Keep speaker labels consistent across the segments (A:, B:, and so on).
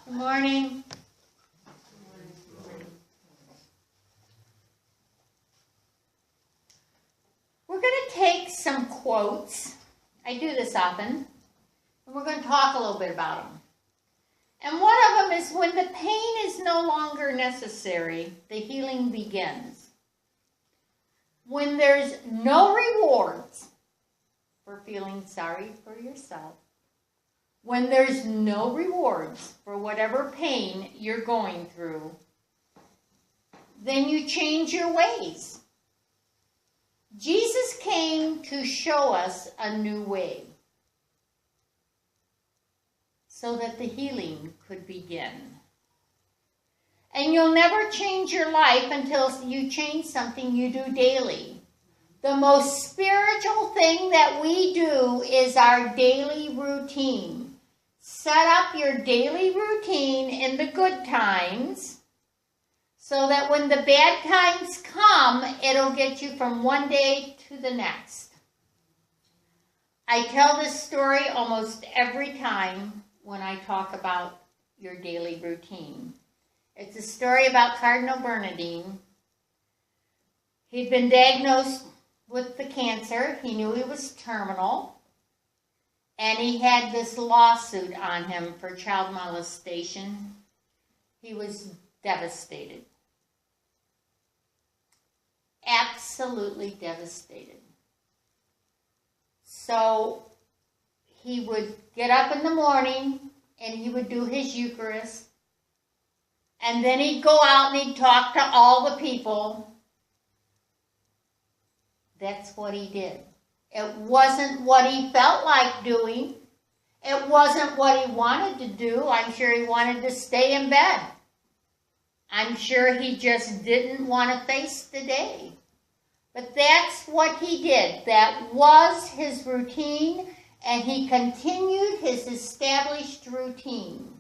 A: Good morning. We're going to take some quotes. I do this often. And we're going to talk a little bit about them. And one of them is, when the pain is no longer necessary, the healing begins. When there's no rewards for feeling sorry for yourself, when there's no rewards for whatever pain you're going through, then you change your ways. Jesus came to show us a new way so that the healing could begin. And you'll never change your life until you change something you do daily. The most spiritual thing that we do is our daily routine. Set up your daily routine in the good times so that when the bad times come, it'll get you from one day to the next. I tell this story almost every time when I talk about your daily routine. It's a story about Cardinal Bernardin. He'd been diagnosed with the cancer. He knew he was terminal. And he had this lawsuit on him for child molestation. He was devastated. Absolutely devastated. So he would get up in the morning and he would do his Eucharist. And then he'd go out and he'd talk to all the people. That's what he did. It wasn't what he felt like doing. It wasn't what he wanted to do. I'm sure he wanted to stay in bed. I'm sure he just didn't want to face the day. But that's what he did. That was his routine, and he continued his established routine.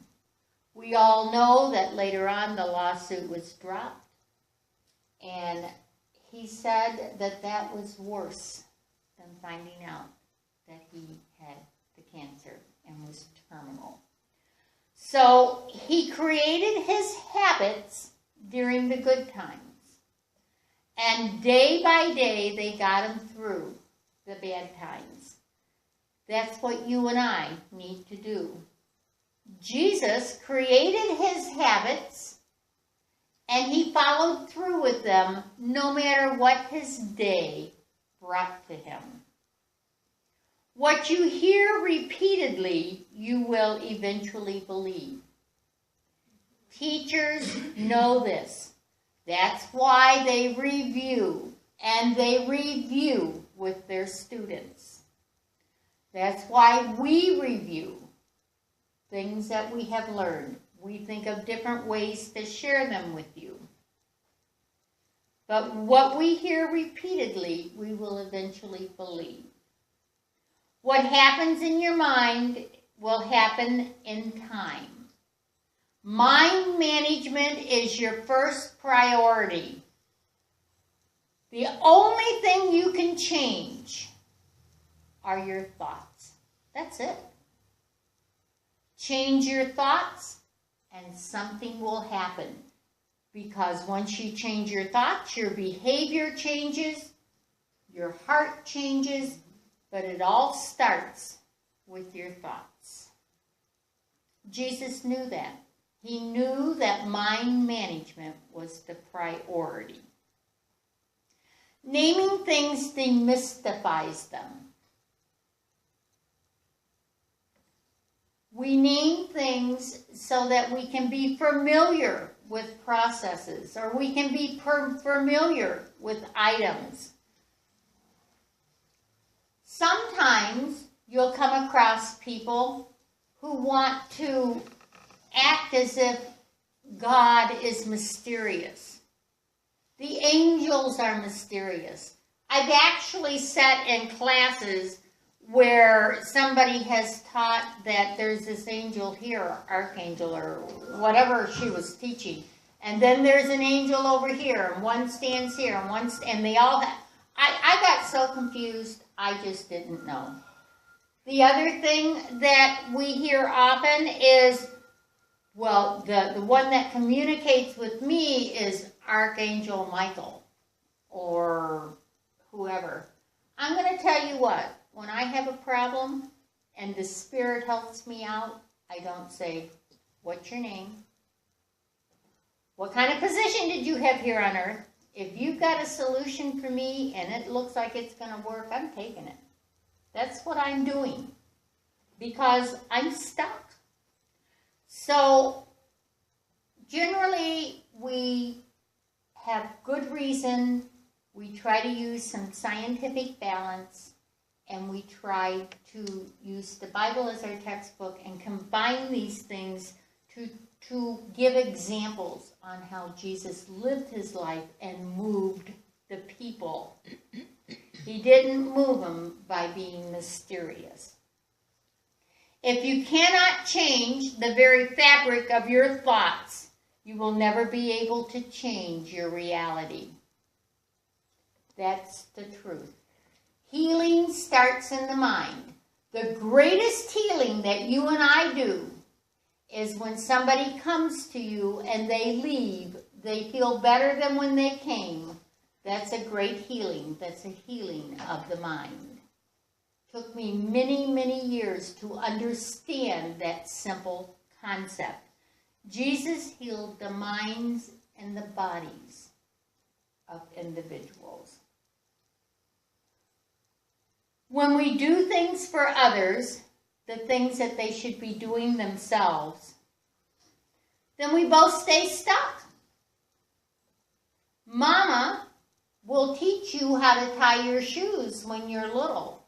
A: We all know that later on the lawsuit was dropped, and he said that that was worse than finding out that he had the cancer and was terminal. So he created his habits during the good times. And day by day, they got him through the bad times. That's what you and I need to do. Jesus created his habits, and he followed through with them no matter what his day brought to him. What you hear repeatedly, you will eventually believe. Teachers know this. That's why they review, and they review with their students. That's why we review things that we have learned. We think of different ways to share them with you. But what we hear repeatedly, we will eventually believe. What happens in your mind will happen in time. Mind management is your first priority. The only thing you can change are your thoughts. That's it. Change your thoughts and something will happen. Because once you change your thoughts, your behavior changes, your heart changes, but it all starts with your thoughts. Jesus knew that. He knew that mind management was the priority. Naming things demystifies them. We name things so that we can be familiar with processes, or we can be familiar with items. Sometimes you'll come across people who want to act as if God is mysterious. The angels are mysterious. I've actually sat in classes where somebody has taught that there's this angel here, archangel, or whatever she was teaching, and then there's an angel over here, and one stands here, and they all have. I got so confused, I just didn't know. The other thing that we hear often is Well, the one that communicates with me is Archangel Michael or whoever. I'm going to tell you what, when I have a problem and the Spirit helps me out, I don't say, what's your name? What kind of position did you have here on earth? If you've got a solution for me and it looks like it's going to work, I'm taking it. That's what I'm doing because I'm stuck. So generally we have good reason. We try to use some scientific balance, and we try to use the Bible as our textbook and combine these things to give examples on how Jesus lived his life and moved the people. He didn't move them by being mysterious. If you cannot change the very fabric of your thoughts, you will never be able to change your reality. That's the truth. Healing starts in the mind. The greatest healing that you and I do is when somebody comes to you and they leave, they feel better than when they came. That's a great healing. That's a healing of the mind. It took me many, many years to understand that simple concept. Jesus healed the minds and the bodies of individuals. When we do things for others, the things that they should be doing themselves, then we both stay stuck. Mama will teach you how to tie your shoes when you're little.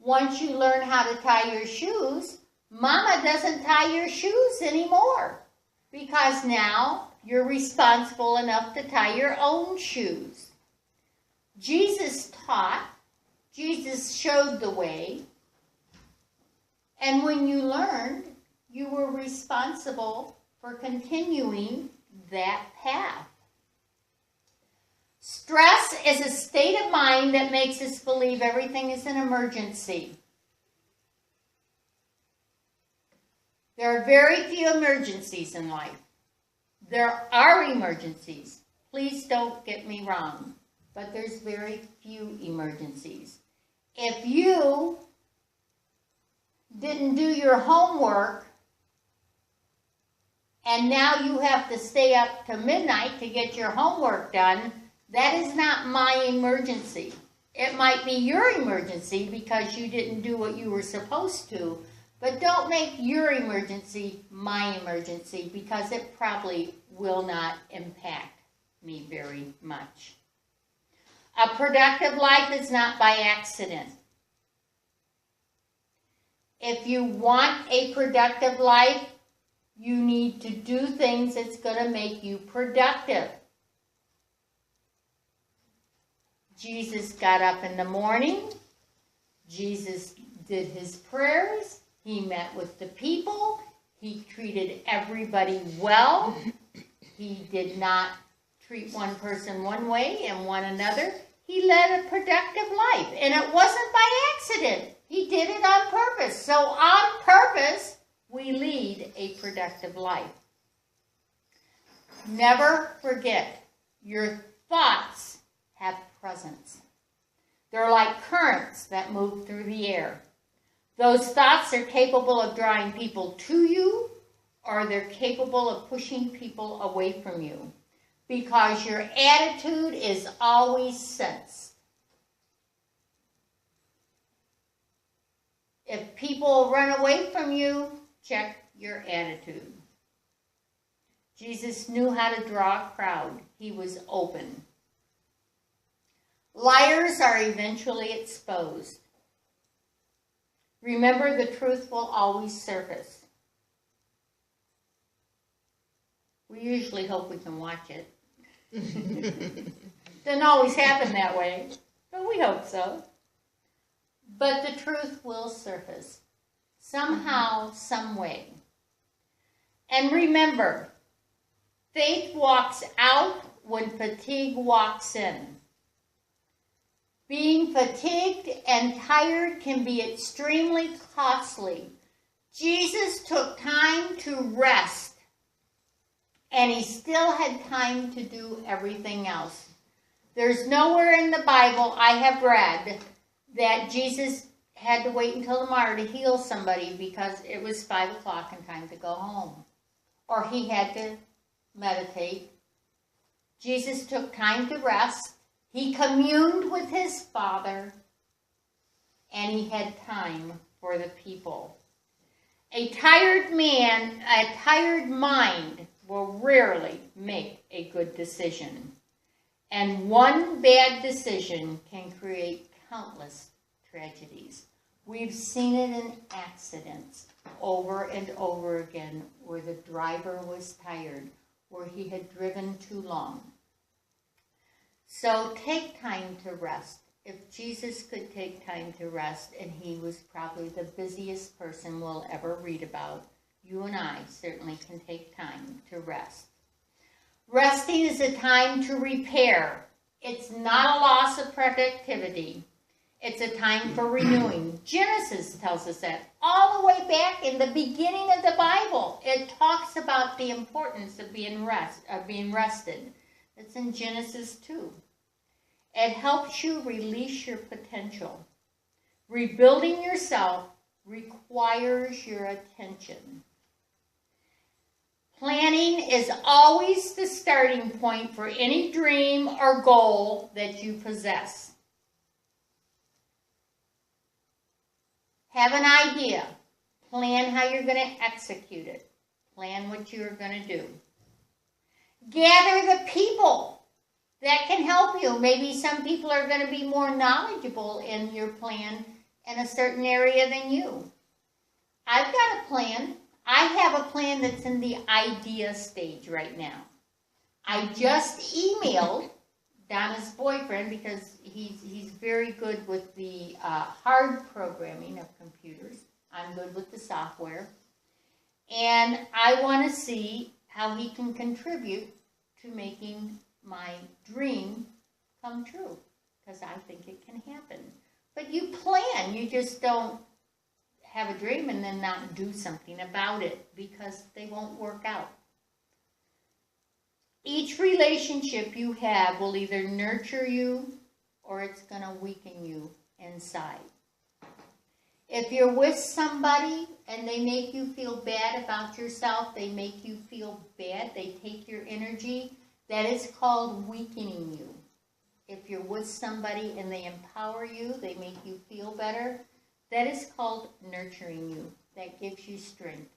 A: Once you learn how to tie your shoes, Mama doesn't tie your shoes anymore because now you're responsible enough to tie your own shoes. Jesus taught. Jesus showed the way, and when you learned, you were responsible for continuing that path. Stress is a state of mind that makes us believe everything is an emergency. There are very few emergencies in life. There are emergencies. Please don't get me wrong, but there's very few emergencies. If you didn't do your homework and now you have to stay up to midnight to get your homework done, that is not my emergency. It might be your emergency because you didn't do what you were supposed to, but don't make your emergency my emergency because it probably will not impact me very much. A productive life is not by accident. If you want a productive life, you need to do things that's going to make you productive. Jesus got up in the morning. Jesus did his prayers. He met with the people. He treated everybody well. He did not treat one person one way and one another. He led a productive life, and it wasn't by accident. He did it on purpose. So on purpose, we lead a productive life. Never forget, your thoughts have presence. They're like currents that move through the air. Those thoughts are capable of drawing people to you, or they're capable of pushing people away from you. Because your attitude is always sensed. If people run away from you, check your attitude. Jesus knew how to draw a crowd. He was open. Liars are eventually exposed. Remember, the truth will always surface. We usually hope we can watch it. Doesn't always happen that way, but we hope so. But the truth will surface somehow, some way. And remember, faith walks out when fatigue walks in. Being fatigued and tired can be extremely costly. Jesus took time to rest And he still had time to do everything else. There's nowhere in the Bible I have read that Jesus had to wait until tomorrow to heal somebody because it was 5 o'clock and time to go home. Or he had to meditate. Jesus took time to rest. He communed with his Father. And he had time for the people. A tired man, a tired mind will rarely make a good decision. And one bad decision can create countless tragedies. We've seen it in accidents over and over again where the driver was tired, where he had driven too long. So take time to rest. If Jesus could take time to rest, and he was probably the busiest person we'll ever read about, you and I certainly can take time to rest. Resting is a time to repair. It's not a loss of productivity. It's a time for renewing. Genesis tells us that. All the way back in the beginning of the Bible, it talks about the importance of being rested. It's in Genesis 2. It helps you release your potential. Rebuilding yourself requires your attention. Planning is always the starting point for any dream or goal that you possess. Have an idea. Plan how you're going to execute it. Plan what you're going to do. Gather the people that can help you. Maybe some people are going to be more knowledgeable in your plan in a certain area than you. I've got a plan. I have a plan that's in the idea stage right now. I just emailed Donna's boyfriend because he's very good with the hard programming of computers. I'm good with the software. And I want to see how he can contribute to making my dream come true, because I think it can happen. But you plan, you just don't have a dream and then not do something about it because they won't work out. Each relationship you have will either nurture you or it's going to weaken you inside. If you're with somebody and they make you feel bad about yourself, they make you feel bad, they take your energy, that is called weakening you. If you're with somebody and they empower you, they make you feel better, that is called nurturing you. That gives you strength.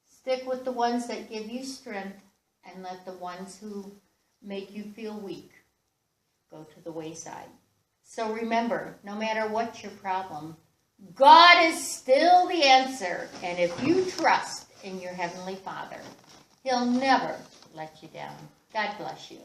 A: Stick with the ones that give you strength and let the ones who make you feel weak go to the wayside. So remember, no matter what's your problem, God is still the answer. And if you trust in your Heavenly Father, He'll never let you down. God bless you.